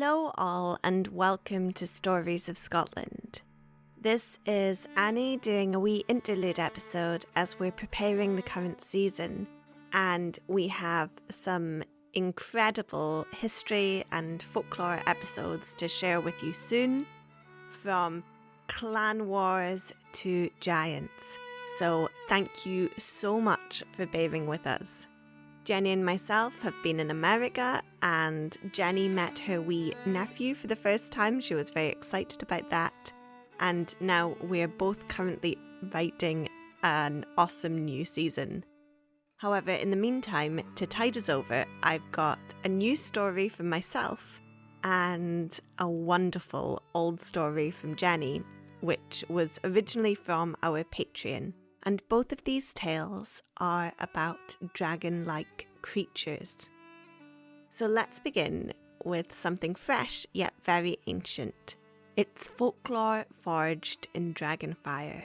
Hello all and welcome to Stories of Scotland. This is Annie doing a wee interlude episode as we're preparing the current season, and we have some incredible history and folklore episodes to share with you soon, from clan wars to giants. So thank you so much for bearing with us. Jenny and myself have been in America, and Jenny met her wee nephew for the first time. She was very excited about that. And now we're both currently writing an awesome new season. However, in the meantime, to tide us over, I've got a new story from myself and a wonderful old story from Jenny, which was originally from our Patreon. And both of these tales are about dragon-like creatures. So let's begin with something fresh yet very ancient. It's folklore forged in dragonfire.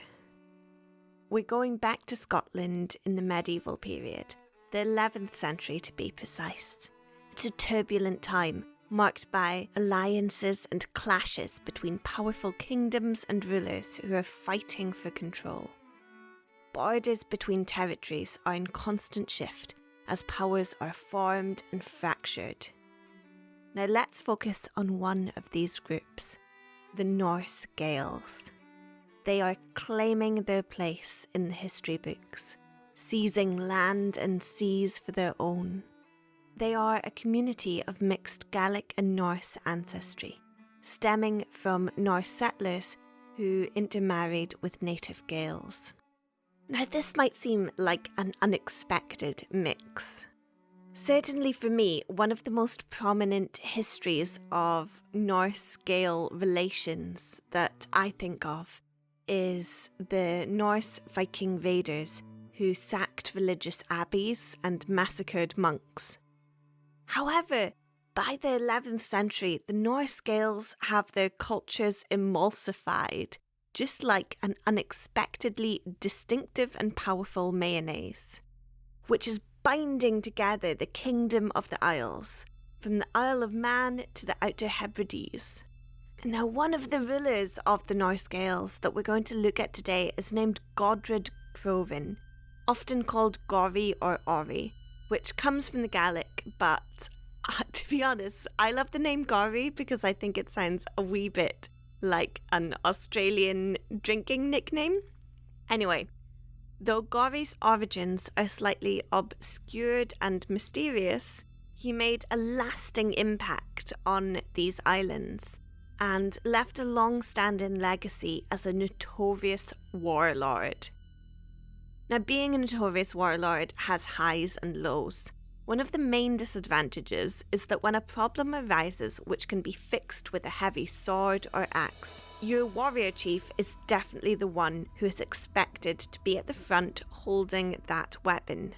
We're going back to Scotland in the medieval period, the 11th century to be precise. It's a turbulent time, marked by alliances and clashes between powerful kingdoms and rulers who are fighting for control. Borders between territories are in constant shift as powers are formed and fractured. Now let's focus on one of these groups, the Norse-Gaels. They are claiming their place in the history books, seizing land and seas for their own. They are a community of mixed Gaelic and Norse ancestry, stemming from Norse settlers who intermarried with native Gaels. Now, this might seem like an unexpected mix. Certainly for me, one of the most prominent histories of Norse-Gael relations that I think of is the Norse Viking raiders who sacked religious abbeys and massacred monks. However, by the 11th century, the Norse-Gaels have their cultures emulsified, just like an unexpectedly distinctive and powerful mayonnaise, which is binding together the kingdom of the Isles, from the Isle of Man to the Outer Hebrides. Now, one of the rulers of the Norse-Gaels that we're going to look at today is named Godred Crovan, often called Gori or Ori, which comes from the Gaelic, but to be honest, I love the name Gori because I think it sounds a wee bit like an Australian drinking nickname. Anyway, though Gori's origins are slightly obscured and mysterious, he made a lasting impact on these islands and left a long-standing legacy as a notorious warlord. Now, being a notorious warlord has highs and lows. One of the main disadvantages is that when a problem arises which can be fixed with a heavy sword or axe, your warrior chief is definitely the one who is expected to be at the front holding that weapon.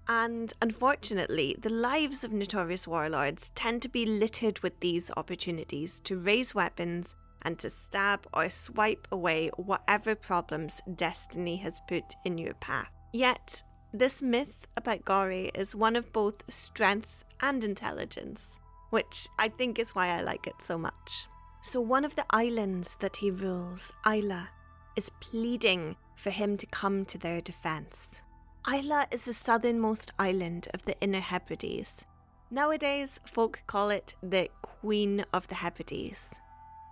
And unfortunately, the lives of notorious warlords tend to be littered with these opportunities to raise weapons and to stab or swipe away whatever problems destiny has put in your path. Yet, this myth about Gori is one of both strength and intelligence, which I think is why I like it so much. So one of the islands that he rules, Islay, is pleading for him to come to their defence. Islay is the southernmost island of the Inner Hebrides. Nowadays, folk call it the Queen of the Hebrides.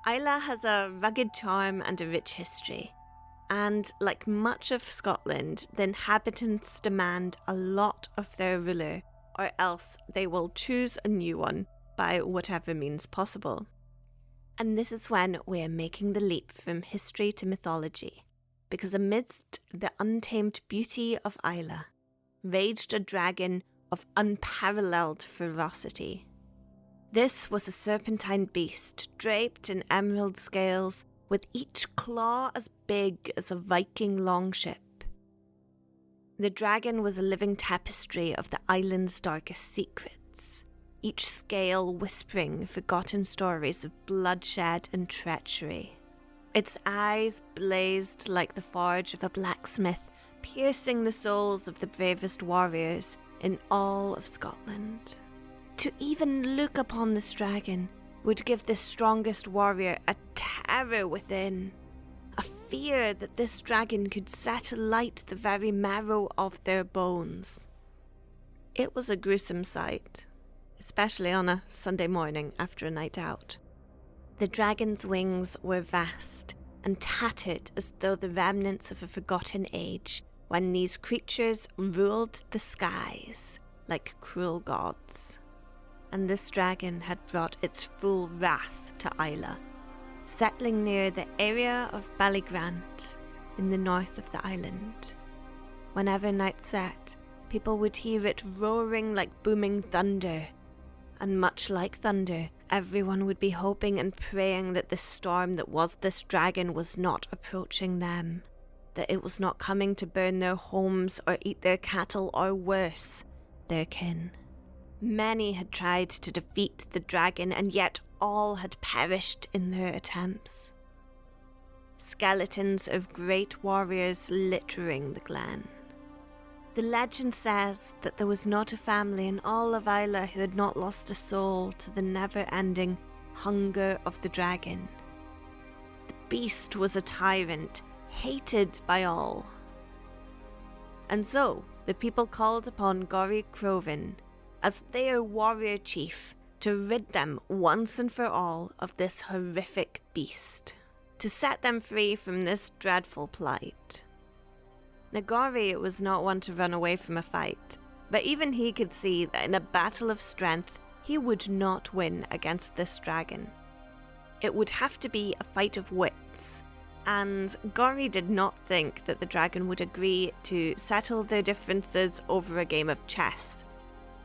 Islay has a rugged charm and a rich history. And like much of Scotland, the inhabitants demand a lot of their ruler, or else they will choose a new one by whatever means possible. And this is when we're making the leap from history to mythology, because amidst the untamed beauty of Islay, raged a dragon of unparalleled ferocity. This was a serpentine beast draped in emerald scales, with each claw as big as a Viking longship. The dragon was a living tapestry of the island's darkest secrets, each scale whispering forgotten stories of bloodshed and treachery. Its eyes blazed like the forge of a blacksmith, piercing the souls of the bravest warriors in all of Scotland. To even look upon this dragon would give the strongest warrior a terror within, a fear that this dragon could set alight the very marrow of their bones. It was a gruesome sight, especially on a Sunday morning after a night out. The dragon's wings were vast and tattered as though the remnants of a forgotten age when these creatures ruled the skies like cruel gods. And this dragon had brought its full wrath to Islay, settling near the area of Ballygrant in the north of the island. Whenever night set, people would hear it roaring like booming thunder, and much like thunder, everyone would be hoping and praying that the storm that was this dragon was not approaching them, that it was not coming to burn their homes or eat their cattle or worse, their kin. Many had tried to defeat the dragon, and yet all had perished in their attempts. Skeletons of great warriors littering the glen. The legend says that there was not a family in all of Islay who had not lost a soul to the never-ending hunger of the dragon. The beast was a tyrant, hated by all. And so, the people called upon Godred Crovan as their warrior chief to rid them once and for all of this horrific beast, to set them free from this dreadful plight. Now, Godred was not one to run away from a fight, but even he could see that in a battle of strength, he would not win against this dragon. It would have to be a fight of wits, and Godred did not think that the dragon would agree to settle their differences over a game of chess,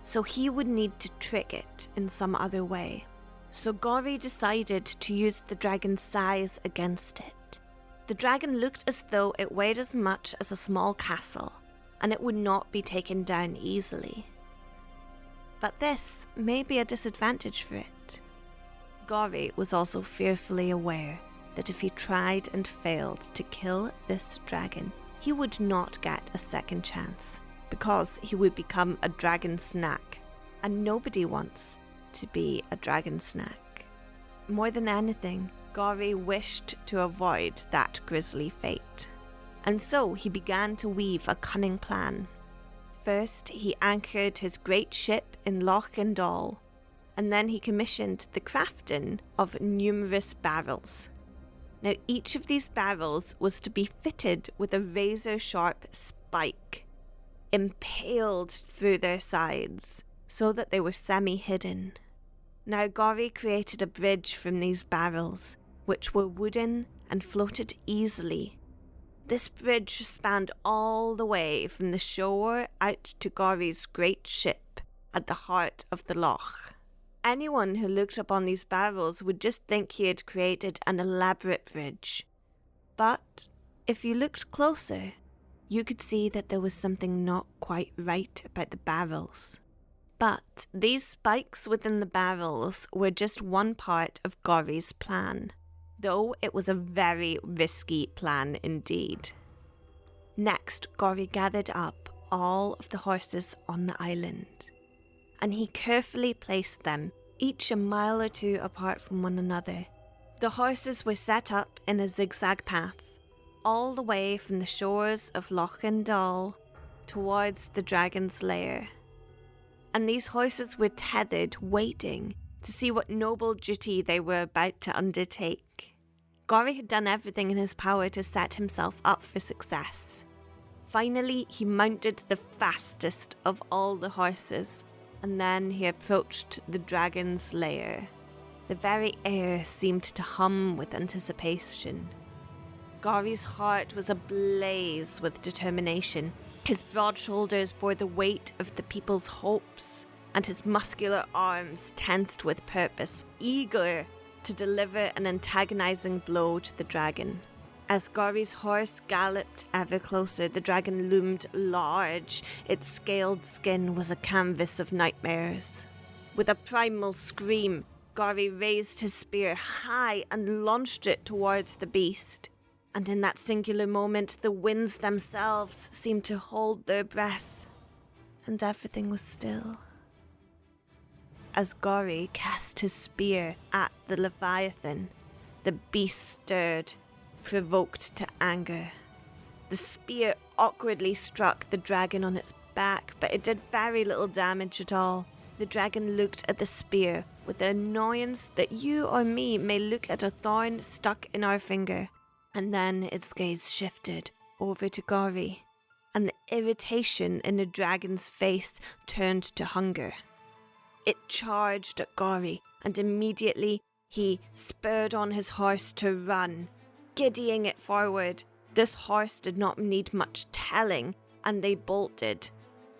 so he would need to trick it in some other way. So Godred decided to use the dragon's size against it. The dragon looked as though it weighed as much as a small castle, and it would not be taken down easily. But this may be a disadvantage for it. Godred was also fearfully aware that if he tried and failed to kill this dragon, he would not get a second chance, because he would become a dragon snack, and nobody wants to be a dragon snack. More than anything, Godred wished to avoid that grisly fate, and so he began to weave a cunning plan. First, he anchored his great ship in Loch Endall, and then he commissioned the crafting of numerous barrels. Now, each of these barrels was to be fitted with a razor-sharp spike, impaled through their sides, so that they were semi-hidden. Now, Godred created a bridge from these barrels, which were wooden and floated easily. This bridge spanned all the way from the shore out to Godred's great ship at the heart of the loch. Anyone who looked upon these barrels would just think he had created an elaborate bridge. But if you looked closer, you could see that there was something not quite right about the barrels. But these spikes within the barrels were just one part of Godred's plan, though it was a very risky plan indeed. Next, Godred gathered up all of the horses on the island, and he carefully placed them, each a mile or two apart from one another. The horses were set up in a zigzag path, all the way from the shores of Loch Endall towards the dragon's lair. And these horses were tethered, waiting to see what noble duty they were about to undertake. Godred had done everything in his power to set himself up for success. Finally, he mounted the fastest of all the horses, and then he approached the dragon's lair. The very air seemed to hum with anticipation. Godred's heart was ablaze with determination. His broad shoulders bore the weight of the people's hopes, and his muscular arms tensed with purpose, eager to deliver an antagonizing blow to the dragon. As Godred's horse galloped ever closer, the dragon loomed large. Its scaled skin was a canvas of nightmares. With a primal scream, Godred raised his spear high and launched it towards the beast. And in that singular moment, the winds themselves seemed to hold their breath, and everything was still. as Gori cast his spear at the Leviathan. The beast stirred, provoked to anger. The spear awkwardly struck the dragon on its back, but it did very little damage at all. The dragon looked at the spear with the annoyance that you or me may look at a thorn stuck in our finger. And then its gaze shifted over to Gori, and the irritation in the dragon's face turned to hunger. It charged at Gori, and immediately he spurred on his horse to run, giddying it forward. This horse did not need much telling, and they bolted.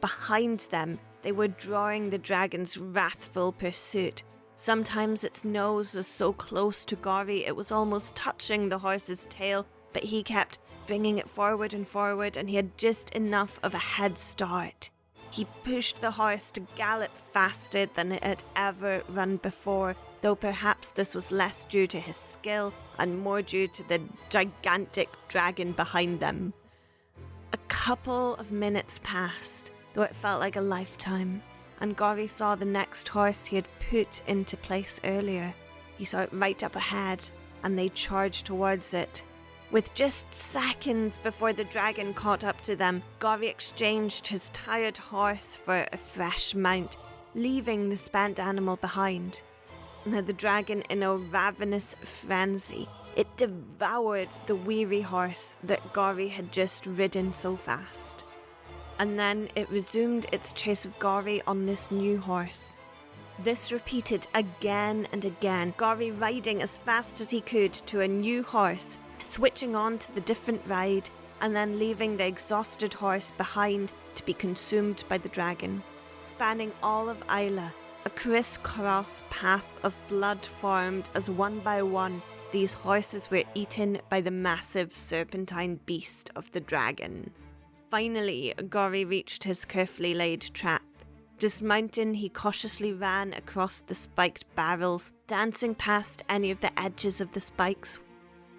Behind them, they were drawing the dragon's wrathful pursuit. Sometimes its nose was so close to Gori it was almost touching the horse's tail, but he kept bringing it forward, and he had just enough of a head start. He pushed the horse to gallop faster than it had ever run before, though perhaps this was less due to his skill and more due to the gigantic dragon behind them. A couple of minutes passed, though it felt like a lifetime, and Gori saw the next horse he had put into place earlier. He saw it right up ahead, and they charged towards it. With just seconds before the dragon caught up to them, Gori exchanged his tired horse for a fresh mount, leaving the spent animal behind. Now the dragon, in a ravenous frenzy, it devoured the weary horse that Gori had just ridden so fast. And then it resumed its chase of Gori on this new horse. This repeated again and again, Gori riding as fast as he could to a new horse, switching on to the different ride, and then leaving the exhausted horse behind to be consumed by the dragon. Spanning all of Islay, a criss-cross path of blood formed as one by one these horses were eaten by the massive serpentine beast of the dragon. Finally, Gori reached his carefully laid trap. Dismounting, he cautiously ran across the spiked barrels, dancing past any of the edges of the spikes.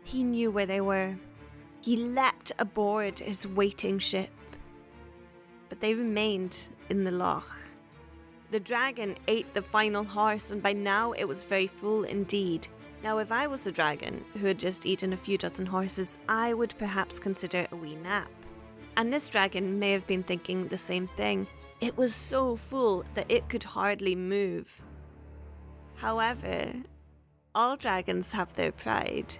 He knew where they were. He leapt aboard his waiting ship. But they remained in the loch. The dragon ate the final horse, and by now it was very full indeed. Now, if I was a dragon who had just eaten a few dozen horses, I would perhaps consider a wee nap. And this dragon may have been thinking the same thing. It was so full that it could hardly move. However, all dragons have their pride,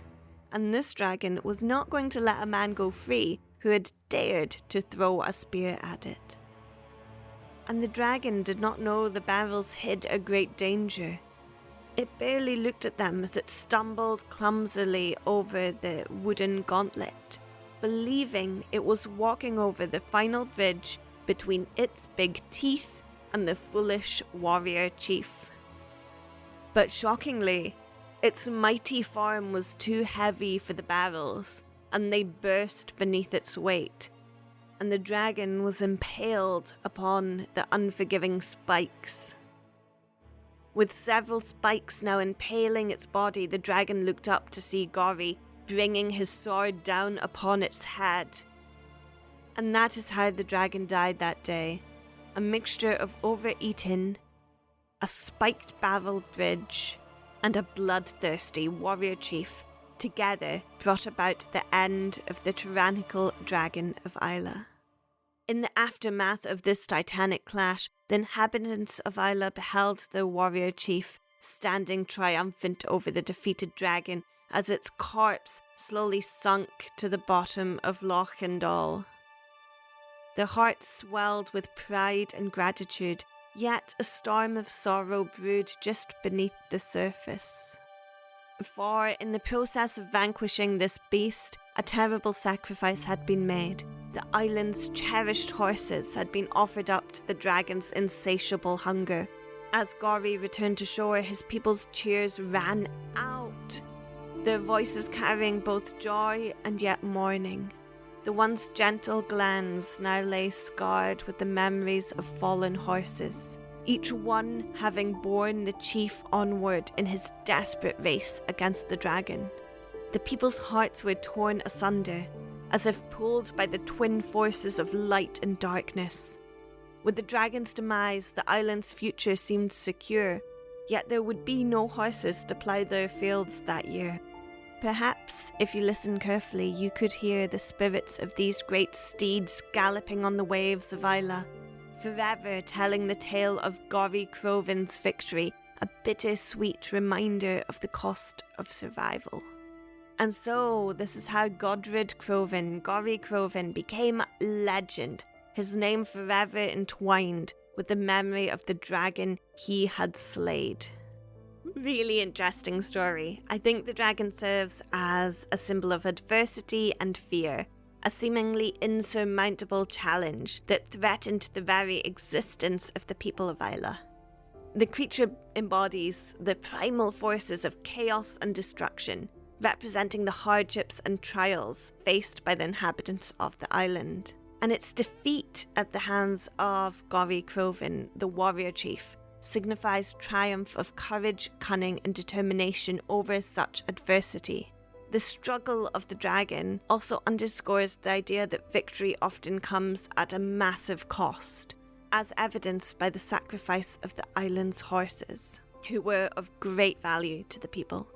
and this dragon was not going to let a man go free who had dared to throw a spear at it. And the dragon did not know the barrels hid a great danger. It barely looked at them as it stumbled clumsily over the wooden gauntlet, believing it was walking over the final bridge between its big teeth and the foolish warrior chief. But shockingly, its mighty form was too heavy for the barrels, and they burst beneath its weight, and the dragon was impaled upon the unforgiving spikes. With several spikes now impaling its body, the dragon looked up to see Gori bringing his sword down upon its head. And that is how the dragon died that day. A mixture of overeating, a spiked barrel bridge, and a bloodthirsty warrior chief together brought about the end of the tyrannical dragon of Islay. In the aftermath of this titanic clash, the inhabitants of Islay beheld the warrior chief standing triumphant over the defeated dragon as its corpse slowly sunk to the bottom of Loch Endall. Their hearts swelled with pride and gratitude, yet a storm of sorrow brewed just beneath the surface. For in the process of vanquishing this beast, a terrible sacrifice had been made. The island's cherished horses had been offered up to the dragon's insatiable hunger. As Gori returned to shore, his people's cheers rang out, their voices carrying both joy and yet mourning. The once gentle glens now lay scarred with the memories of fallen horses, each one having borne the chief onward in his desperate race against the dragon. The people's hearts were torn asunder, as if pulled by the twin forces of light and darkness. With the dragon's demise, the island's future seemed secure, yet there would be no horses to plough their fields that year. Perhaps, if you listen carefully, you could hear the spirits of these great steeds galloping on the waves of Islay, forever telling the tale of Godred Crovan's victory, a bittersweet reminder of the cost of survival. And so, this is how Godred Crovan became legend, his name forever entwined with the memory of the dragon he had slayed. Really interesting story. I think the dragon serves as a symbol of adversity and fear, a seemingly insurmountable challenge that threatened the very existence of the people of Islay. The creature embodies the primal forces of chaos and destruction, representing the hardships and trials faced by the inhabitants of the island. And its defeat at the hands of Godred Crovan, the warrior chief, signifies triumph of courage, cunning, and determination over such adversity. The struggle of the dragon also underscores the idea that victory often comes at a massive cost, as evidenced by the sacrifice of the island's horses, who were of great value to the people.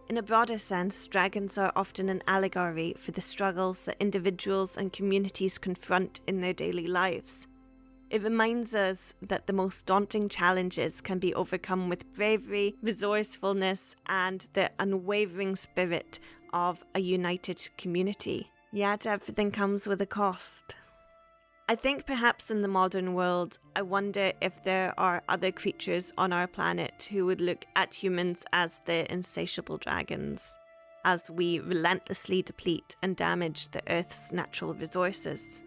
In a broader sense, dragons are often an allegory for the struggles that individuals and communities confront in their daily lives. It reminds us that the most daunting challenges can be overcome with bravery, resourcefulness, and the unwavering spirit of a united community. Yet everything comes with a cost. I think perhaps in the modern world, I wonder if there are other creatures on our planet who would look at humans as the insatiable dragons, as we relentlessly deplete and damage the Earth's natural resources.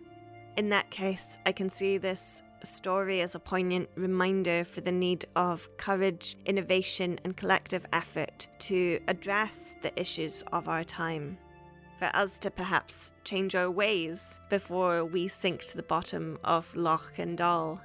In that case, I can see this story as a poignant reminder for the need of courage, innovation, and collective effort to address the issues of our time. For us to perhaps change our ways before we sink to the bottom of Loch and Dal.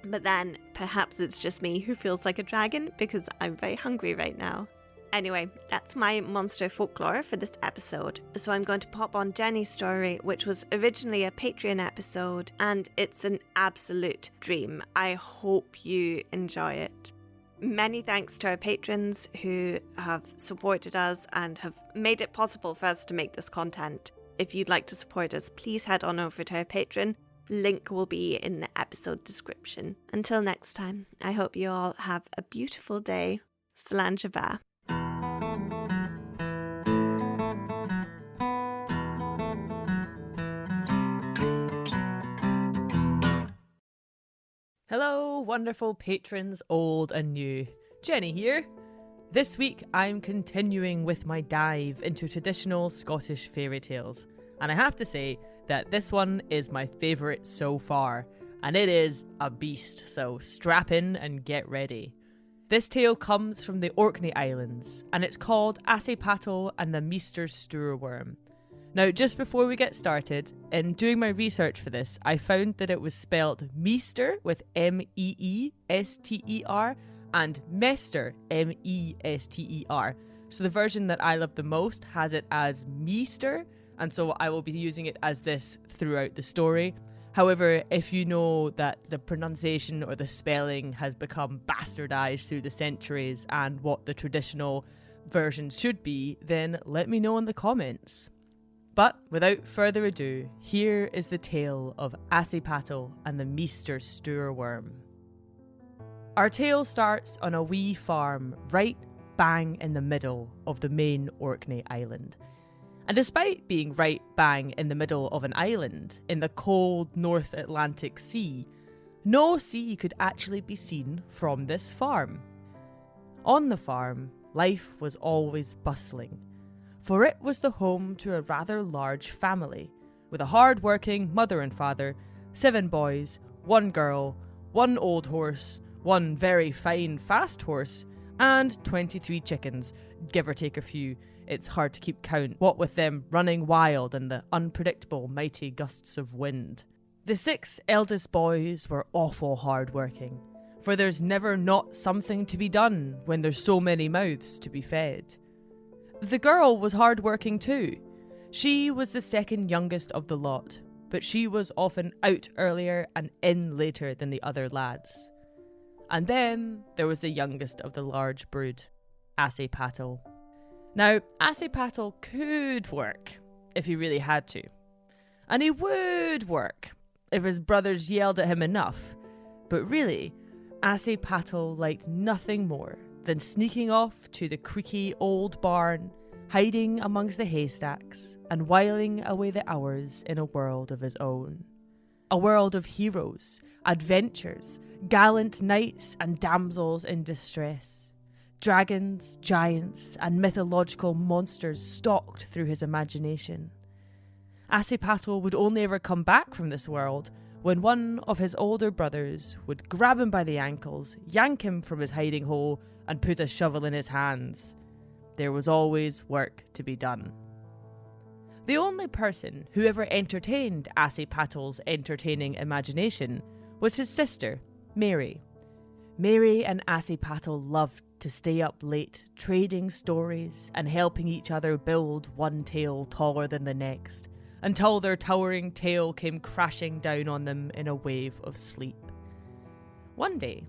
But then, perhaps it's just me who feels like a dragon because I'm very hungry right now. Anyway, that's my monster folklore for this episode. So I'm going to pop on Jenny's story, which was originally a Patreon episode, and it's an absolute dream. I hope you enjoy it. Many thanks to our patrons who have supported us and have made it possible for us to make this content. If you'd like to support us, please head on over to our Patreon. Link will be in the episode description. Until next time, I hope you all have a beautiful day. Slán Shabbat. Hello, wonderful patrons, old and new. Jenny here. This week I'm continuing with my dive into traditional Scottish fairy tales, and I have to say that this one is my favourite so far, and it is a beast, so strap in and get ready. This tale comes from the Orkney Islands, and it's called Assipattle and the Stoor Worm. Now, just before we get started, in doing my research for this, I found that it was spelled Meester with M-E-E-S-T-E-R and Mester, M-E-S-T-E-R. So the version that I love the most has it as Meester, and so I will be using it as this throughout the story. However, if you know that the pronunciation or the spelling has become bastardized through the centuries and what the traditional version should be, then let me know in the comments. But without further ado, here is the tale of Assipattle and the Stoor Worm. Our tale starts on a wee farm right bang in the middle of the main Orkney island. And despite being right bang in the middle of an island in the cold North Atlantic Sea, no sea could actually be seen from this farm. On the farm, life was always bustling, for it was the home to a rather large family, with a hard-working mother and father, 7 boys, 1 girl, 1 old horse, 1 very fine fast horse, and 23 chickens, give or take a few. It's hard to keep count, what with them running wild and the unpredictable mighty gusts of wind. The 6 eldest boys were awful hard-working, for there's never not something to be done when there's so many mouths to be fed. The girl was hard-working too. She was the second youngest of the lot, but she was often out earlier and in later than the other lads. And then there was the youngest of the large brood, Assipattle. Now, Assipattle could work if he really had to. And he would work if his brothers yelled at him enough. But really, Assipattle liked nothing more than sneaking off to the creaky old barn, hiding amongst the haystacks, and whiling away the hours in a world of his own. A world of heroes, adventures, gallant knights and damsels in distress. Dragons, giants, and mythological monsters stalked through his imagination. Assipattle would only ever come back from this world when one of his older brothers would grab him by the ankles, yank him from his hiding hole, and put a shovel in his hands. There was always work to be done. The only person who ever entertained Assipattle's entertaining imagination was his sister, Mary. Mary and Assipattle loved to stay up late, trading stories and helping each other build one tale taller than the next, until their towering tale came crashing down on them in a wave of sleep. One day,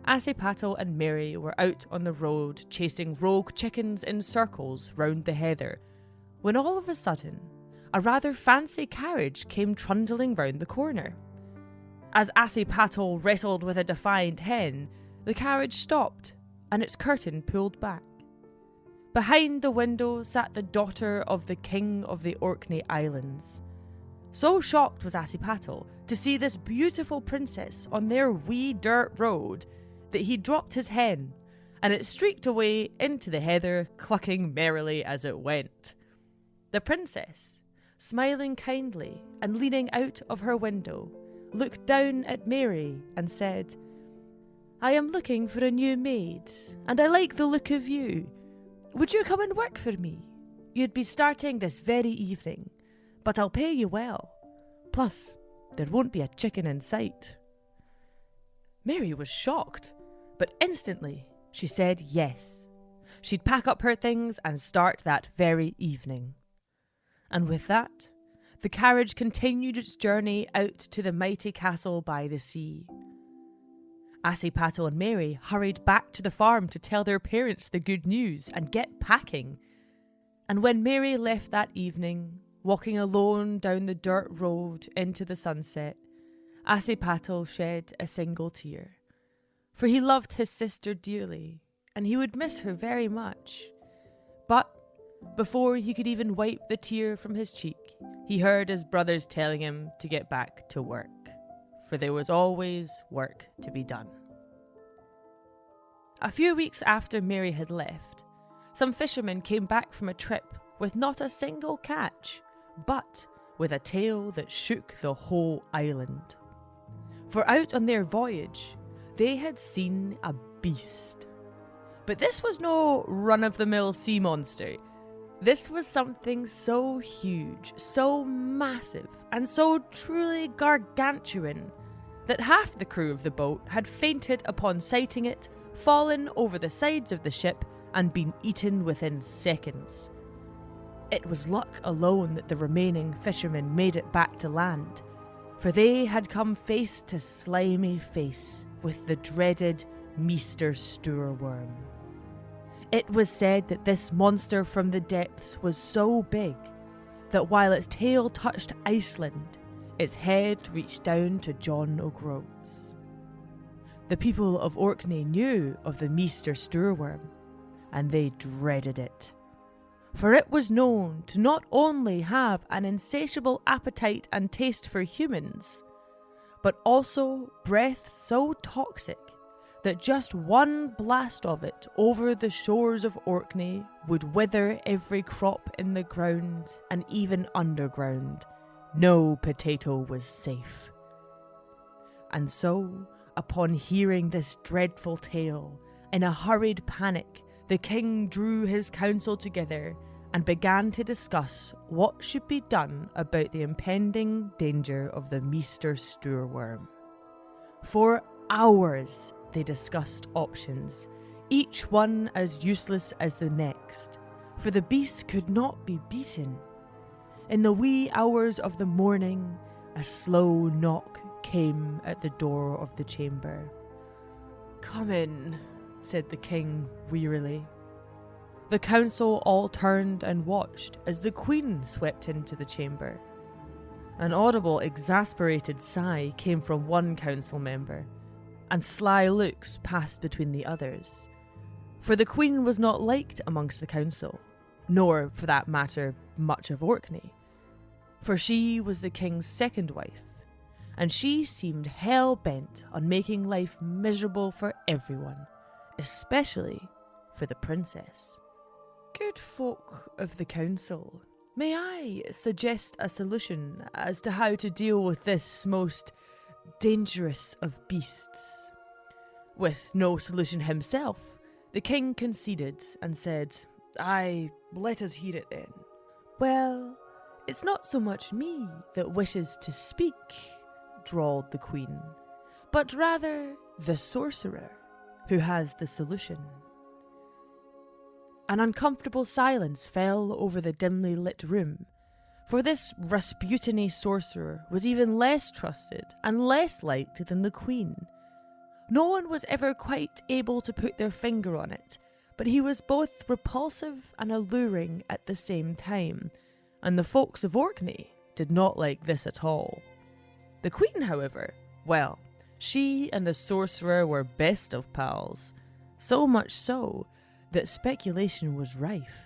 Assipattle and Mary were out on the road chasing rogue chickens in circles round the heather, when all of a sudden, a rather fancy carriage came trundling round the corner. As Assipattle wrestled with a defiant hen, the carriage stopped and its curtain pulled back. Behind the window sat the daughter of the king of the Orkney Islands. So shocked was Assipattle to see this beautiful princess on their wee dirt road that he dropped his hen, and it streaked away into the heather, clucking merrily as it went. The princess, smiling kindly and leaning out of her window, looked down at Mary and said, "I am looking for a new maid, and I like the look of you. Would you come and work for me? You'd be starting this very evening, but I'll pay you well. Plus, there won't be a chicken in sight." Mary was shocked, but instantly she said yes. She'd pack up her things and start that very evening. And with that, the carriage continued its journey out to the mighty castle by the sea. Assipattle and Mary hurried back to the farm to tell their parents the good news and get packing. And when Mary left that evening, walking alone down the dirt road into the sunset, Assipattle shed a single tear. For he loved his sister dearly, and he would miss her very much. But before he could even wipe the tear from his cheek, he heard his brothers telling him to get back to work, for there was always work to be done. A few weeks after Mary had left, some fishermen came back from a trip with not a single catch, but with a tale that shook the whole island. For out on their voyage, they had seen a beast. But this was no run-of-the-mill sea monster. This was something so huge, so massive, and so truly gargantuan that half the crew of the boat had fainted upon sighting it, fallen over the sides of the ship, and been eaten within seconds. It was luck alone that the remaining fishermen made it back to land, for they had come face to slimy face with the dreaded Stoor Worm. It was said that this monster from the depths was so big that while its tail touched Iceland, its head reached down to John O'Groats. The people of Orkney knew of the Stoor Worm, and they dreaded it. For it was known to not only have an insatiable appetite and taste for humans, but also breath so toxic that just one blast of it over the shores of Orkney would wither every crop in the ground, and even underground, no potato was safe. And so, upon hearing this dreadful tale, in a hurried panic, the king drew his council together and began to discuss what should be done about the impending danger of the Stoor Worm. For hours they discussed options, each one as useless as the next, for the beast could not be beaten. In the wee hours of the morning, a slow knock came at the door of the chamber. "Come in," said the king wearily. The council all turned and watched as the queen swept into the chamber. An audible, exasperated sigh came from one council member, and sly looks passed between the others. For the queen was not liked amongst the council, nor, for that matter, much of Orkney. For she was the king's second wife, and she seemed hell-bent on making life miserable for everyone, especially for the princess. "Good folk of the council, may I suggest a solution as to how to deal with this most dangerous of beasts?" With no solution himself, the king conceded and said, "Aye, let us hear it then." "Well, it's not so much me that wishes to speak," drawled the queen, "but rather the sorcerer who has the solution." An uncomfortable silence fell over the dimly lit room, for this Rasputiny sorcerer was even less trusted and less liked than the queen. No one was ever quite able to put their finger on it, but he was both repulsive and alluring at the same time, and the folks of Orkney did not like this at all. The queen, however, well, she and the sorcerer were best of pals, so much so that speculation was rife,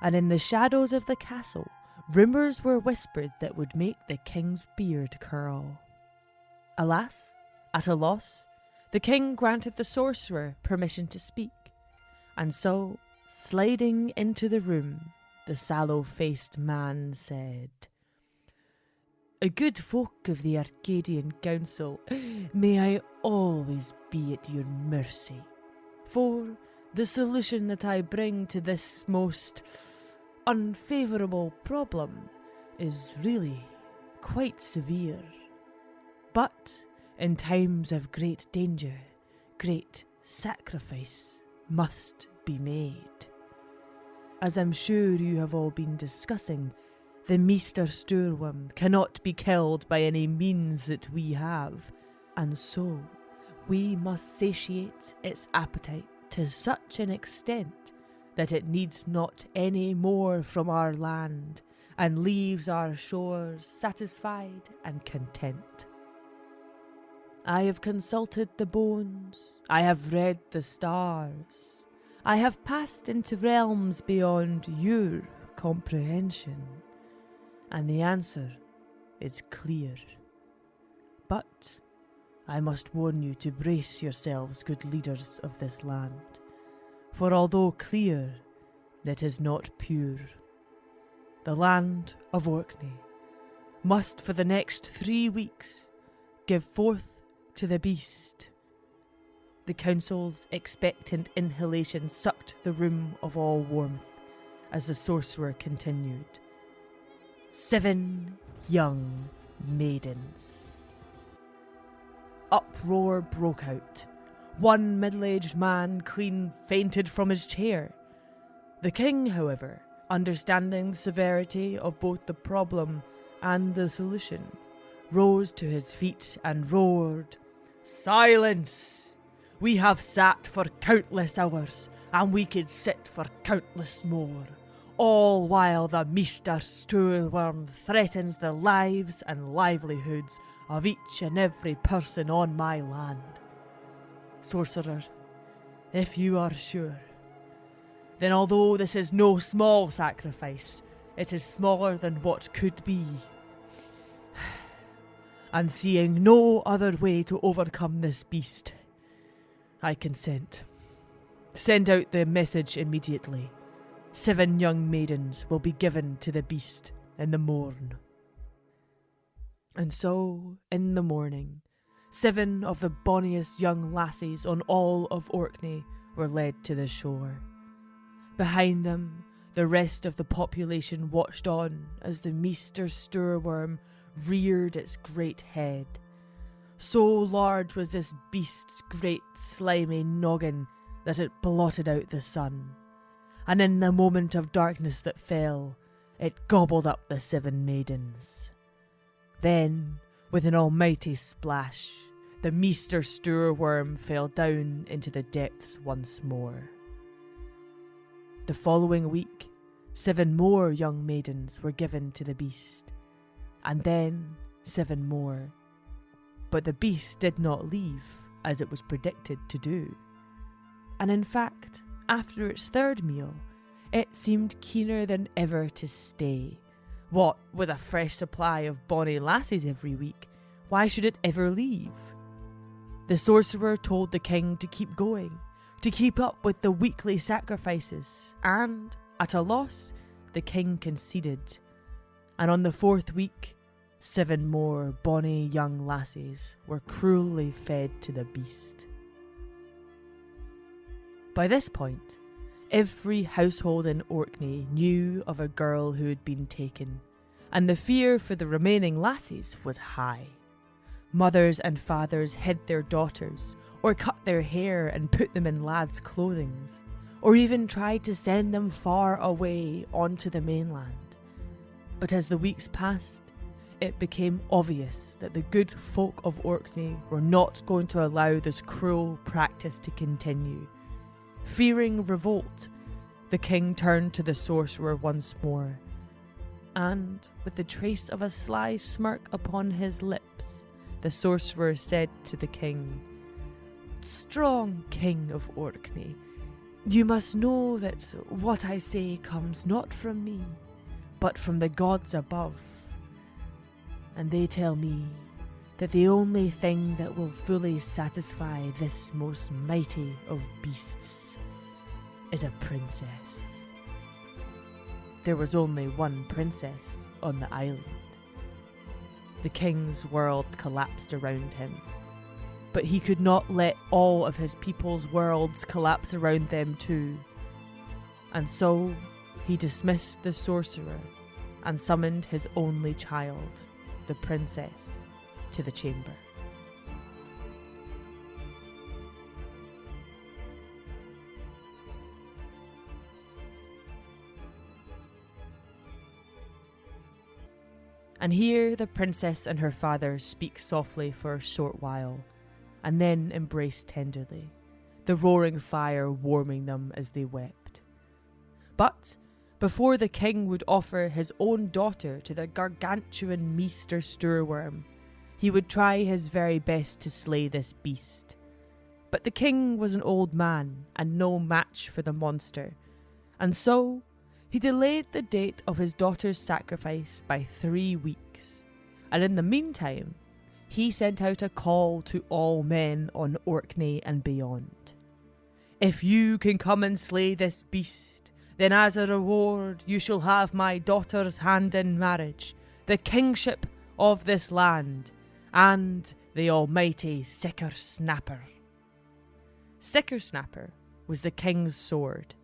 and in the shadows of the castle, rumours were whispered that would make the king's beard curl. Alas, at a loss, the king granted the sorcerer permission to speak, and so, sliding into the room, the sallow-faced man said, "A good folk of the Arcadian Council, may I always be at your mercy, for the solution that I bring to this most unfavourable problem is really quite severe. But in times of great danger, great sacrifice must be made. As I'm sure you have all been discussing, the Stoor Worm cannot be killed by any means that we have, and so we must satiate its appetite to such an extent that it needs not any more from our land, and leaves our shores satisfied and content. I have consulted the bones, I have read the stars, I have passed into realms beyond your comprehension, and the answer is clear. But I must warn you to brace yourselves, good leaders of this land, for although clear, it is not pure. The land of Orkney must for the next 3 weeks give forth to the beast." The council's expectant inhalation sucked the room of all warmth as the sorcerer continued. 7 young maidens. Uproar broke out. One middle-aged man clean fainted from his chair. The king, however, understanding the severity of both the problem and the solution, rose to his feet and roared, "Silence! We have sat for countless hours, and we could sit for countless more, all while the Stoor Worm threatens the lives and livelihoods of each and every person on my land. Sorcerer, if you are sure, then although this is no small sacrifice, it is smaller than what could be. And seeing no other way to overcome this beast, I consent. Send out the message immediately. 7 young maidens will be given to the beast in the morn." And so, in the morning, 7 of the bonniest young lassies on all of Orkney were led to the shore. Behind them, the rest of the population watched on as the Stoor Worm reared its great head. So large was this beast's great slimy noggin that it blotted out the sun, and in the moment of darkness that fell, it gobbled up the 7 maidens. Then, With an almighty splash, the meester Stoor Worm fell down into the depths once more. The following week, 7 more young maidens were given to the beast, and then 7 more. But the beast did not leave, as it was predicted to do. And in fact, after its 3rd meal, it seemed keener than ever to stay. What, with a fresh supply of bonny lassies every week, why should it ever leave? The sorcerer told the king to keep going, to keep up with the weekly sacrifices, and, at a loss, the king conceded. And on the 4th week, 7 more bonny young lassies were cruelly fed to the beast. By this point, every household in Orkney knew of a girl who had been taken, and the fear for the remaining lassies was high. Mothers and fathers hid their daughters, or cut their hair and put them in lads' clothing, or even tried to send them far away onto the mainland. But as the weeks passed, it became obvious that the good folk of Orkney were not going to allow this cruel practice to continue. Fearing revolt, the king turned to the sorcerer once more, and, with the trace of a sly smirk upon his lips, the sorcerer said to the king, "Strong king of Orkney, you must know that what I say comes not from me, but from the gods above. And they tell me that the only thing that will fully satisfy this most mighty of beasts is a princess." There was only one princess on the island. The king's world collapsed around him, but he could not let all of his people's worlds collapse around them too. And so he dismissed the sorcerer and summoned his only child, the princess, to the chamber. And here the princess and her father speak softly for a short while, and then embrace tenderly, the roaring fire warming them as they wept. But before the king would offer his own daughter to the gargantuan meester Stoor Worm, he would try his very best to slay this beast. But the king was an old man and no match for the monster, and so he delayed the date of his daughter's sacrifice by 3 weeks, and in the meantime, he sent out a call to all men on Orkney and beyond. "If you can come and slay this beast, then as a reward you shall have my daughter's hand in marriage, the kingship of this land, and the almighty Sicker Snapper." Sicker Snapper was the king's sword,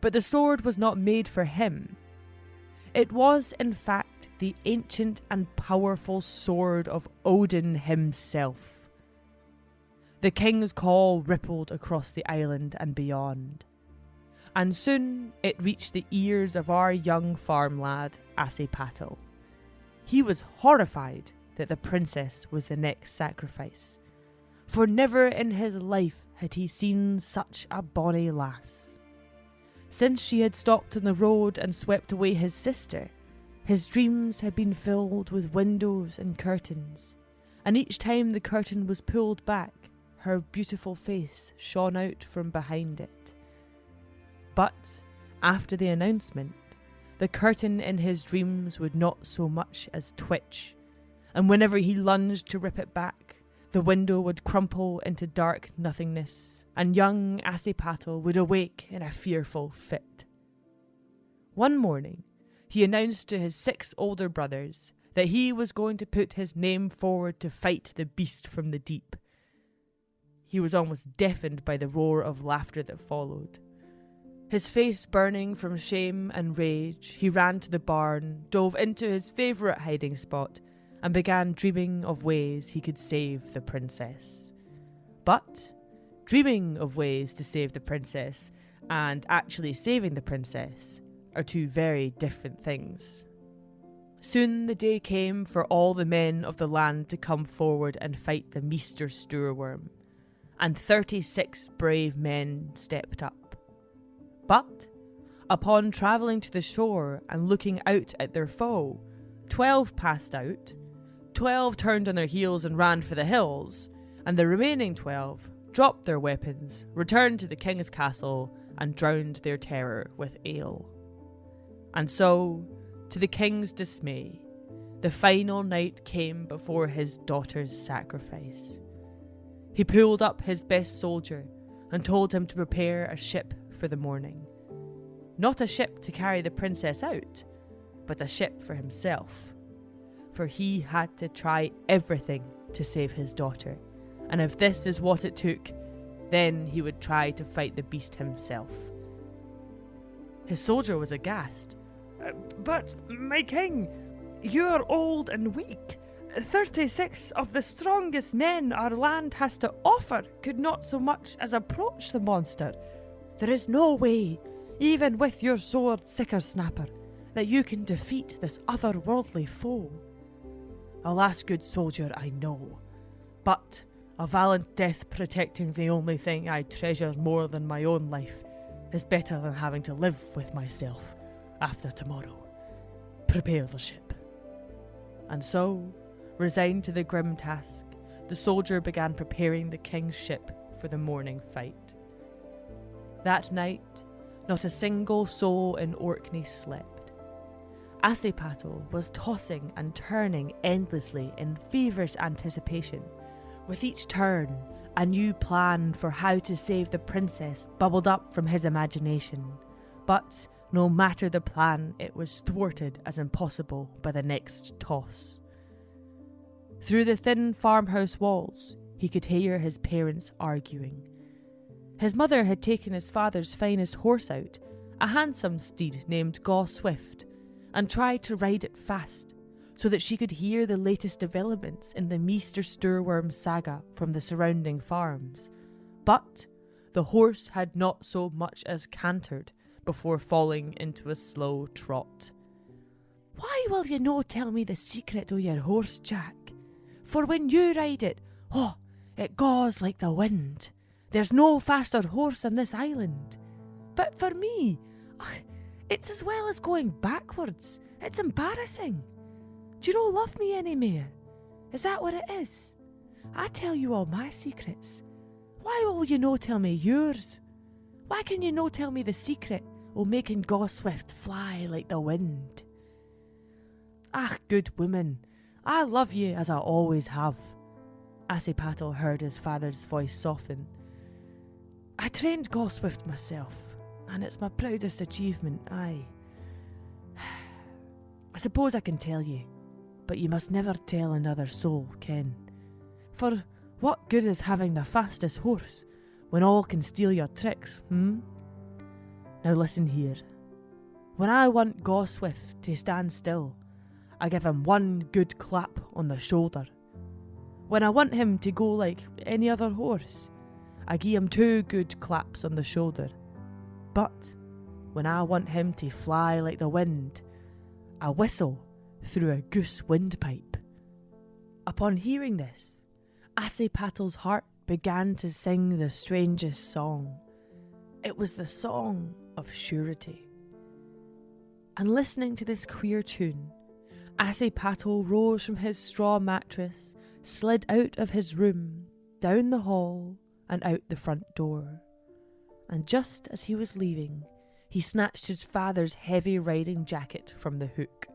but the sword was not made for him. It was, in fact, the ancient and powerful sword of Odin himself. The king's call rippled across the island and beyond, and soon it reached the ears of our young farm lad, Assipattle. He was horrified that the princess was the next sacrifice, for never in his life had he seen such a bonny lass. Since she had stopped on the road and swept away his sister, his dreams had been filled with windows and curtains, and each time the curtain was pulled back, her beautiful face shone out from behind it. But after the announcement, the curtain in his dreams would not so much as twitch, and whenever he lunged to rip it back, the window would crumple into dark nothingness, and young Assipattle would awake in a fearful fit. One morning, he announced to his 6 older brothers that he was going to put his name forward to fight the beast from the deep. He was almost deafened by the roar of laughter that followed. His face burning from shame and rage, he ran to the barn, dove into his favourite hiding spot, and began dreaming of ways he could save the princess. But dreaming of ways to save the princess and actually saving the princess are 2 very different things. Soon the day came for all the men of the land to come forward and fight the Stoor Worm, and 36 brave men stepped up. But, upon travelling to the shore and looking out at their foe, 12 passed out, 12 turned on their heels and ran for the hills, and the remaining 12 dropped their weapons, returned to the king's castle, and drowned their terror with ale. And so, to the king's dismay, the final night came before his daughter's sacrifice. He pulled up his best soldier and told him to prepare a ship for the morning. Not a ship to carry the princess out, but a ship for himself. For he had to try everything to save his daughter, and if this is what it took, then he would try to fight the beast himself. His soldier was aghast. But, my king, you are old and weak. 36 of the strongest men our land has to offer could not so much as approach the monster. There is no way, even with your sword sicker-snapper, that you can defeat this otherworldly foe. Alas, good soldier, I know, but a valiant death protecting the only thing I treasure more than my own life is better than having to live with myself after tomorrow. Prepare the ship. And so, resigned to the grim task, the soldier began preparing the king's ship for the morning fight. That night, not a single soul in Orkney slept. Assipattle was tossing and turning endlessly in feverish anticipation. With each turn, a new plan for how to save the princess bubbled up from his imagination. But no matter the plan, it was thwarted as impossible by the next toss. Through the thin farmhouse walls, he could hear his parents arguing. His mother had taken his father's finest horse out, a handsome steed named Swift, and tried to ride it fast, so that she could hear the latest developments in the Stoor Worm saga from the surrounding farms. But the horse had not so much as cantered before falling into a slow trot. "Why will you no tell me the secret o' your horse, Jack? For when you ride it, it goes like the wind. There's no faster horse on this island. But for me, it's as well as going backwards. It's embarrassing. Do you no love me any more? Is that what it is? I tell you all my secrets. Why will you no tell me yours? Why can you no tell me the secret o' making Swift fly like the wind?" Good woman, I love you as I always have." Assipattle heard his father's voice soften. "I trained Swift myself, and it's my proudest achievement, aye. I suppose I can tell you, but you must never tell another soul, ken. For what good is having the fastest horse when all can steal your tricks, Now listen here. When I want Swift to stand still, I give him one good clap on the shoulder. When I want him to go like any other horse, I give him 2 good claps on the shoulder. But when I want him to fly like the wind, I whistle through a goose windpipe." Upon hearing this, Assipattle's heart began to sing the strangest song. It was the song of surety. And listening to this queer tune, Assipattle rose from his straw mattress, slid out of his room, down the hall, and out the front door. And just as he was leaving, he snatched his father's heavy riding jacket from the hook.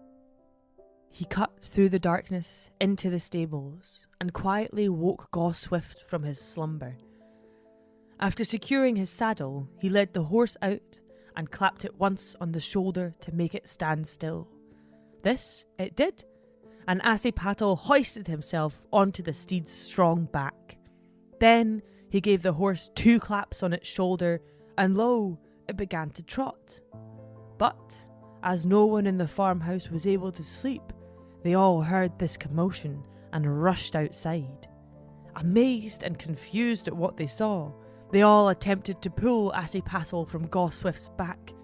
He cut through the darkness into the stables and quietly woke Swift from his slumber. After securing his saddle, he led the horse out and clapped it once on the shoulder to make it stand still. This it did, and Assipattle hoisted himself onto the steed's strong back. Then he gave the horse 2 claps on its shoulder, and lo, it began to trot. But as no one in the farmhouse was able to sleep, they all heard this commotion and rushed outside. Amazed and confused at what they saw, they all attempted to pull Assipattle from Swift's back.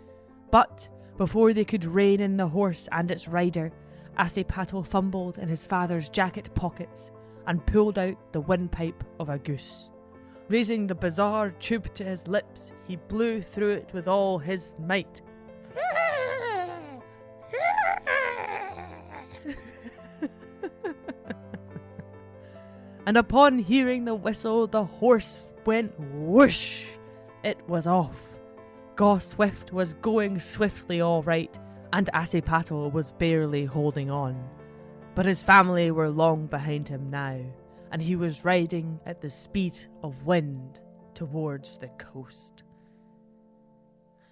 But before they could rein in the horse and its rider, Assipattle fumbled in his father's jacket pockets and pulled out the windpipe of a goose. Raising the bizarre tube to his lips, he blew through it with all his might. And upon hearing the whistle, the horse went whoosh. It was off. Swift was going swiftly all right, and Assipattle was barely holding on. But his family were long behind him now, and he was riding at the speed of wind towards the coast.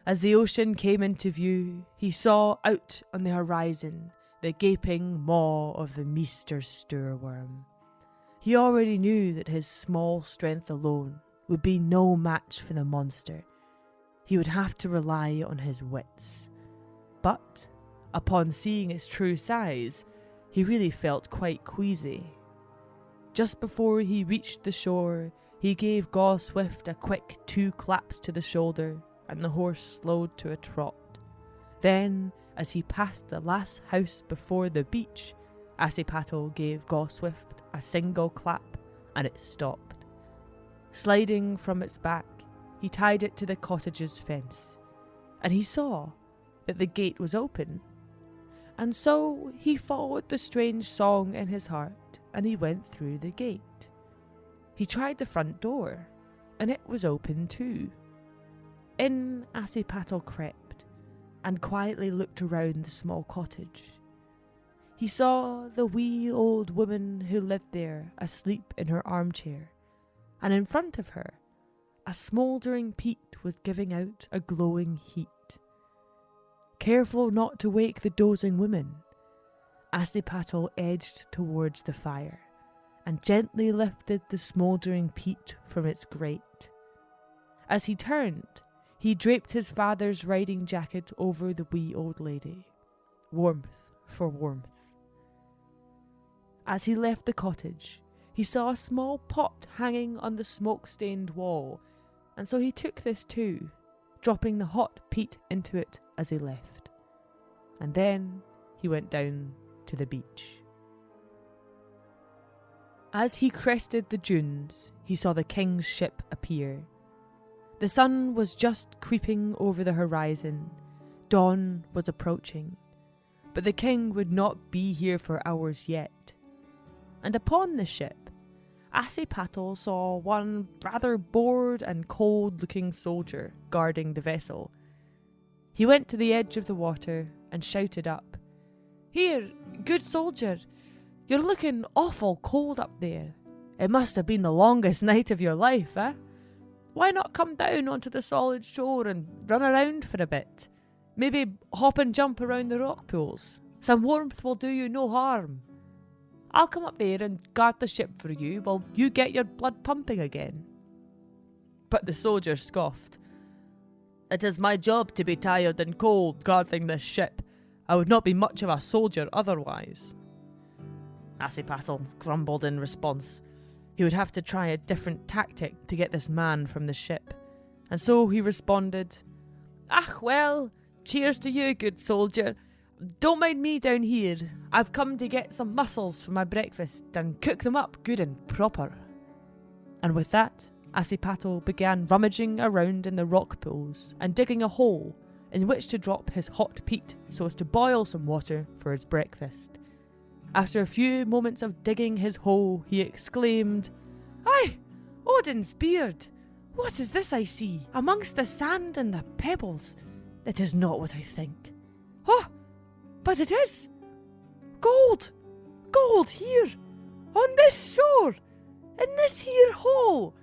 As the ocean came into view, he saw out on the horizon the gaping maw of the meester Stoor Worm. He already knew that his small strength alone would be no match for the monster. He would have to rely on his wits. But, upon seeing its true size, he really felt quite queasy. Just before he reached the shore, he gave Swift a quick 2 claps to the shoulder, and the horse slowed to a trot. Then, as he passed the last house before the beach, Assipattle gave Swift a single clap, and it stopped. Sliding from its back, he tied it to the cottage's fence, and he saw that the gate was open. And so he followed the strange song in his heart, and he went through the gate. He tried the front door, and it was open too. In Assipattle crept, and quietly looked around the small cottage. He saw the wee old woman who lived there asleep in her armchair, and in front of her, a smouldering peat was giving out a glowing heat. Careful not to wake the dozing woman, Assipattle edged towards the fire and gently lifted the smouldering peat from its grate. As he turned, he draped his father's riding jacket over the wee old lady. Warmth for warmth. As he left the cottage, he saw a small pot hanging on the smoke-stained wall, and so he took this too, dropping the hot peat into it as he left. And then he went down to the beach. As he crested the dunes, he saw the king's ship appear. The sun was just creeping over the horizon. Dawn was approaching. But the king would not be here for hours yet. And upon the ship, Assipattle saw one rather bored and cold-looking soldier guarding the vessel. He went to the edge of the water and shouted up, "Here, good soldier, you're looking awful cold up there. It must have been the longest night of your life, eh? Why not come down onto the solid shore and run around for a bit? Maybe hop and jump around the rock pools. Some warmth will do you no harm. I'll come up there and guard the ship for you while you get your blood pumping again." But the soldier scoffed. "It is my job to be tired and cold guarding this ship. I would not be much of a soldier otherwise." Assipattle grumbled in response. He would have to try a different tactic to get this man from the ship. And so he responded, "Ah, well, cheers to you, good soldier. Don't mind me down here. I've come to get some mussels for my breakfast and cook them up good and proper." And with that, Assipattle began rummaging around in the rock pools and digging a hole in which to drop his hot peat so as to boil some water for his breakfast. After a few moments of digging his hole, he exclaimed, "Aye, Odin's beard! What is this I see amongst the sand and the pebbles? It is not what I think. Oh, but it is! Gold! Gold here! On this shore! In this here hole!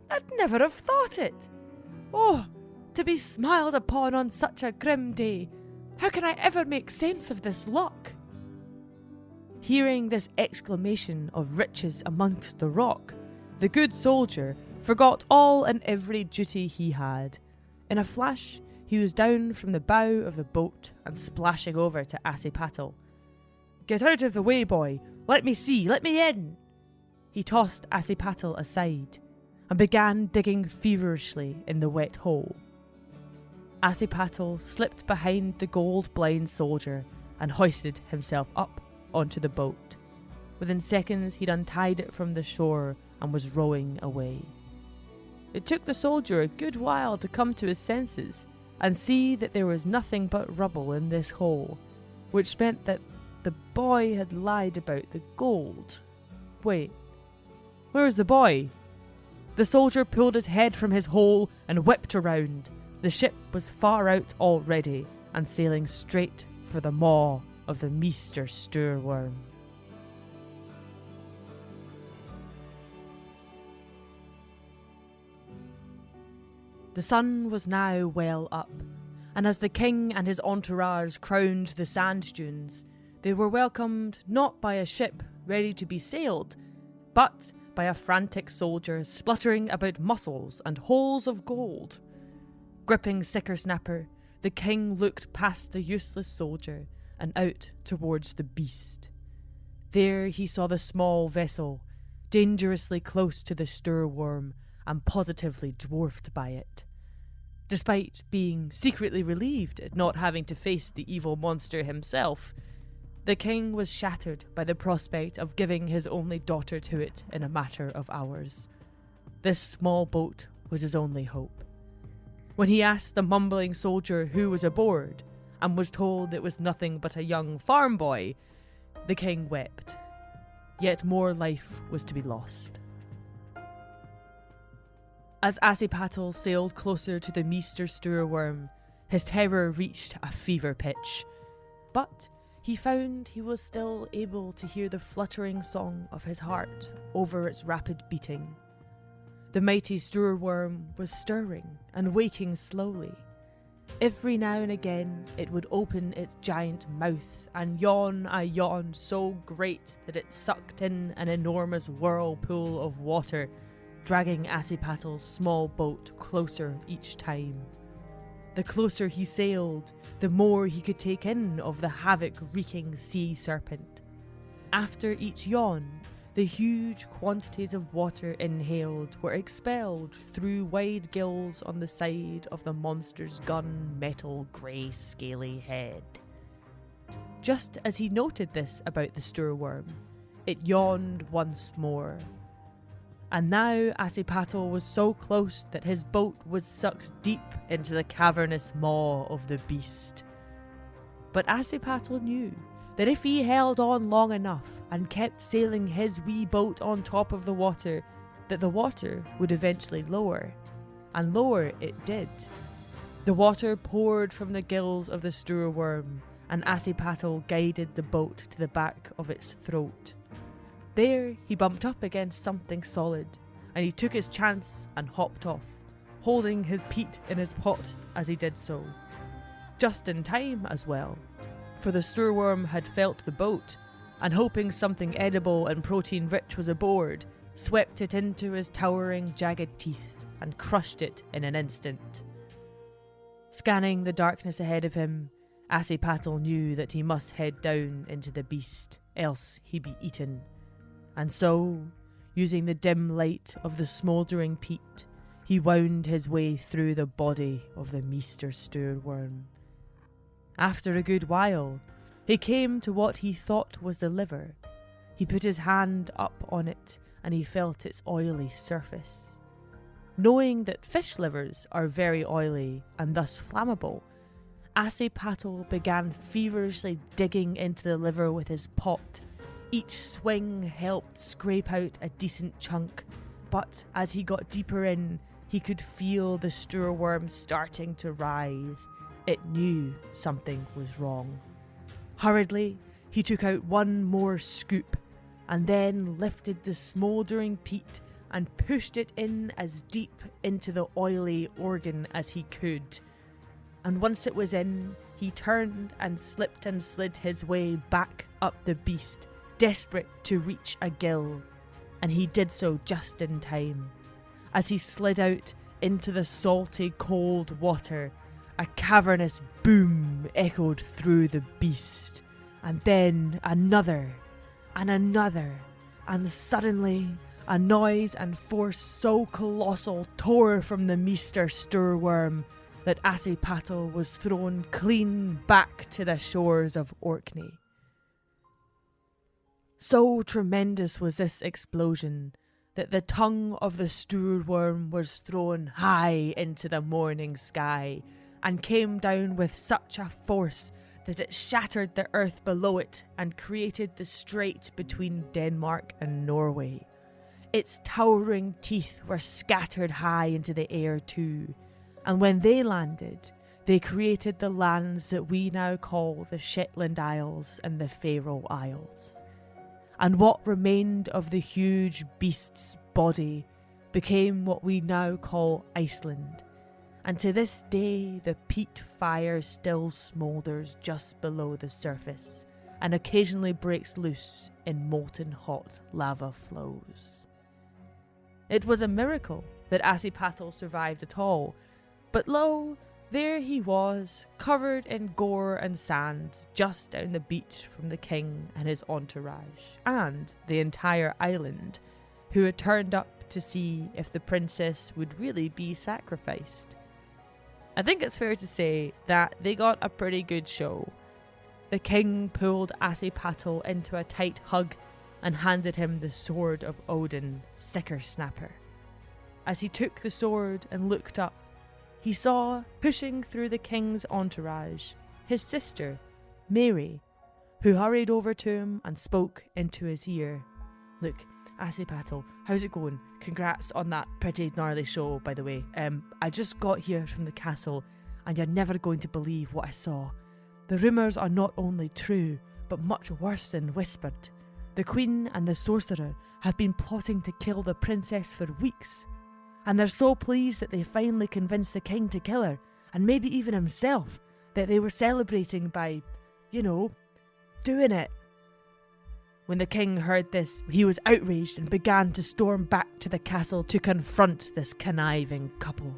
I'd never have thought it! Oh, to be smiled upon on such a grim day! How can I ever make sense of this luck?" Hearing this exclamation of riches amongst the rock, the good soldier forgot all and every duty he had. In a flash, he was down from the bow of the boat and splashing over to Assipattle. "Get out of the way, boy! Let me see! Let me in!" He tossed Assipattle aside and began digging feverishly in the wet hole. Assipattle slipped behind the gold-blind soldier and hoisted himself up onto the boat. Within seconds, he'd untied it from the shore and was rowing away. It took the soldier a good while to come to his senses and see that there was nothing but rubble in this hole, which meant that the boy had lied about the gold. Wait, where is the boy? The soldier pulled his head from his hole and whipped around. The ship was far out already and sailing straight for the maw of the meester Stoor Worm. The sun was now well up, and as the king and his entourage crowned the sand dunes, they were welcomed not by a ship ready to be sailed, but by a frantic soldier spluttering about mussels and holes of gold. Gripping sickersnapper, the king looked past the useless soldier and out towards the beast. There he saw the small vessel, dangerously close to the Stoor Worm and positively dwarfed by it. Despite being secretly relieved at not having to face the evil monster himself, the king was shattered by the prospect of giving his only daughter to it in a matter of hours. This small boat was his only hope. When he asked the mumbling soldier who was aboard, and was told it was nothing but a young farm boy, the king wept. Yet more life was to be lost. As Assipattle sailed closer to the meester Stoor Worm, his terror reached a fever pitch. But he found he was still able to hear the fluttering song of his heart over its rapid beating. The mighty Stoor Worm was stirring and waking slowly. Every now and again it would open its giant mouth and yawn a yawn so great that it sucked in an enormous whirlpool of water, dragging Assipattle's small boat closer each time. The closer he sailed, the more he could take in of the havoc-wreaking sea serpent. After each yawn, the huge quantities of water inhaled were expelled through wide gills on the side of the monster's gun-metal grey scaly head. Just as he noted this about the Stoor Worm, it yawned once more. And now Assipattle was so close that his boat was sucked deep into the cavernous maw of the beast. But Assipattle knew that if he held on long enough and kept sailing his wee boat on top of the water, that the water would eventually lower. And lower it did. The water poured from the gills of the Stoor Worm, and Assipattle guided the boat to the back of its throat. There he bumped up against something solid, and he took his chance and hopped off, holding his peat in his pot as he did so. Just in time as well, for the Stoor Worm had felt the boat, and hoping something edible and protein-rich was aboard, swept it into his towering, jagged teeth and crushed it in an instant. Scanning the darkness ahead of him, Assipattle knew that he must head down into the beast, else he'd be eaten. And so, using the dim light of the smouldering peat, he wound his way through the body of the meester Stoor Worm. After a good while, he came to what he thought was the liver. He put his hand up on it and he felt its oily surface. Knowing that fish livers are very oily and thus flammable, Assipattle began feverishly digging into the liver with his pot. Each swing helped scrape out a decent chunk, but as he got deeper in, he could feel the Stoor Worm starting to writhe. It knew something was wrong. Hurriedly, he took out one more scoop, and then lifted the smouldering peat and pushed it in as deep into the oily organ as he could. And once it was in, he turned and slipped and slid his way back up the beast, desperate to reach a gill, and he did so just in time. As he slid out into the salty, cold water, a cavernous boom echoed through the beast, and then another, and another, and suddenly a noise and force so colossal tore from the meester Stoor Worm that Assipattle was thrown clean back to the shores of Orkney. So tremendous was this explosion that the tongue of the Stoor Worm was thrown high into the morning sky and came down with such a force that it shattered the earth below it and created the strait between Denmark and Norway. Its towering teeth were scattered high into the air too, and when they landed, they created the lands that we now call the Shetland Isles and the Faroe Isles. And what remained of the huge beast's body became what we now call Iceland. And to this day, the peat fire still smoulders just below the surface and occasionally breaks loose in molten hot lava flows. It was a miracle that Assipattle survived at all, but lo, there he was, covered in gore and sand, just down the beach from the king and his entourage, and the entire island, who had turned up to see if the princess would really be sacrificed. I think it's fair to say that they got a pretty good show. The king pulled Assipattle into a tight hug and handed him the sword of Odin, Snapper. As he took the sword and looked up, he saw, pushing through the king's entourage, his sister, Mary, who hurried over to him and spoke into his ear. "Look, Assipattle, how's it going? Congrats on that pretty gnarly show, by the way. I just got here from the castle, and you're never going to believe what I saw. The rumours are not only true, but much worse than whispered. The queen and the sorcerer have been plotting to kill the princess for weeks, and they're so pleased that they finally convinced the king to kill her, and maybe even himself, that they were celebrating by, doing it." When the king heard this, he was outraged and began to storm back to the castle to confront this conniving couple.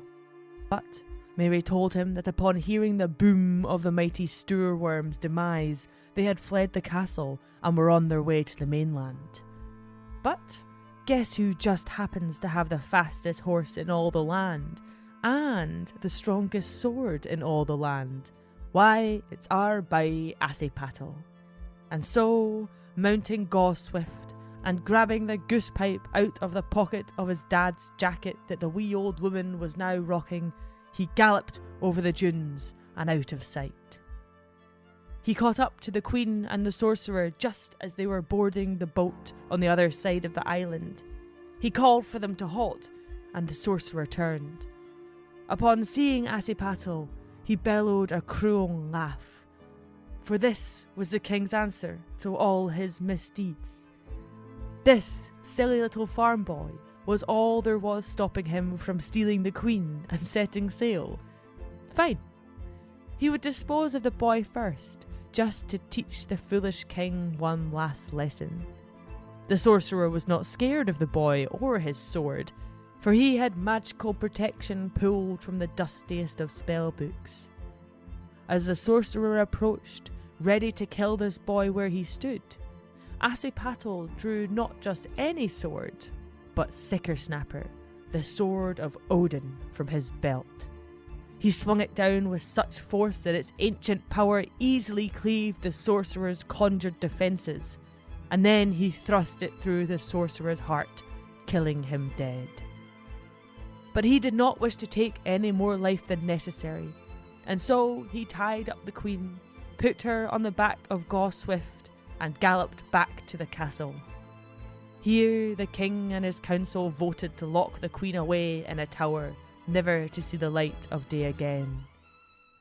But Mary told him that upon hearing the boom of the mighty Stoor Worm's demise, they had fled the castle and were on their way to the mainland. But guess who just happens to have the fastest horse in all the land, and the strongest sword in all the land? Why, it's our boy Assipattle. And so, mounting Godred and grabbing the goose pipe out of the pocket of his dad's jacket that the wee old woman was now rocking, he galloped over the dunes and out of sight. He caught up to the queen and the sorcerer just as they were boarding the boat on the other side of the island. He called for them to halt, and the sorcerer turned. Upon seeing Assipattle, he bellowed a cruel laugh. For this was the king's answer to all his misdeeds. This silly little farm boy was all there was stopping him from stealing the queen and setting sail. Fine. He would dispose of the boy first, just to teach the foolish king one last lesson. The sorcerer was not scared of the boy or his sword, for he had magical protection pulled from the dustiest of spell books. As the sorcerer approached, ready to kill this boy where he stood, Assipattle drew not just any sword, but Snapper, the sword of Odin, from his belt. He swung it down with such force that its ancient power easily cleaved the sorcerer's conjured defences, and then he thrust it through the sorcerer's heart, killing him dead. But he did not wish to take any more life than necessary, and so he tied up the queen, put her on the back of Godred, and galloped back to the castle. Here the king and his council voted to lock the queen away in a tower, never to see the light of day again.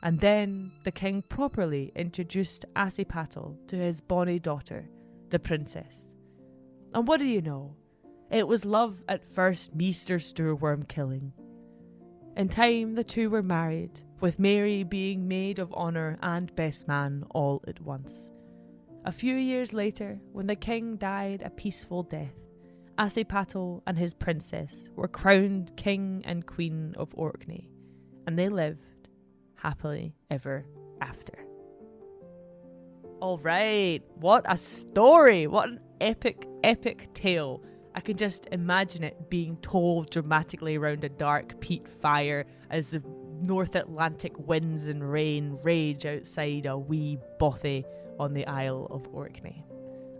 And then the king properly introduced Assipattle to his bonny daughter, the princess. And what do you know? It was love at first meester Stoor Worm killing. In time the two were married, with Mary being maid of honour and best man all at once. A few years later, when the king died a peaceful death, Assipattle and his princess were crowned king and queen of Orkney, and they lived happily ever after. Alright, what a story! What an epic, epic tale. I can just imagine it being told dramatically around a dark peat fire as the North Atlantic winds and rain rage outside a wee bothy on the Isle of Orkney.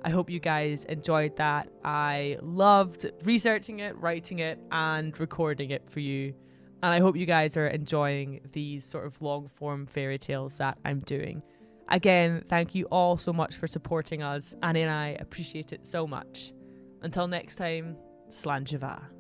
I hope you guys enjoyed that. I loved researching it, writing it, and recording it for you. And I hope you guys are enjoying these sort of long form fairy tales that I'm doing. Again, thank you all so much for supporting us. Annie and I appreciate it so much. Until next time, Slán Siva.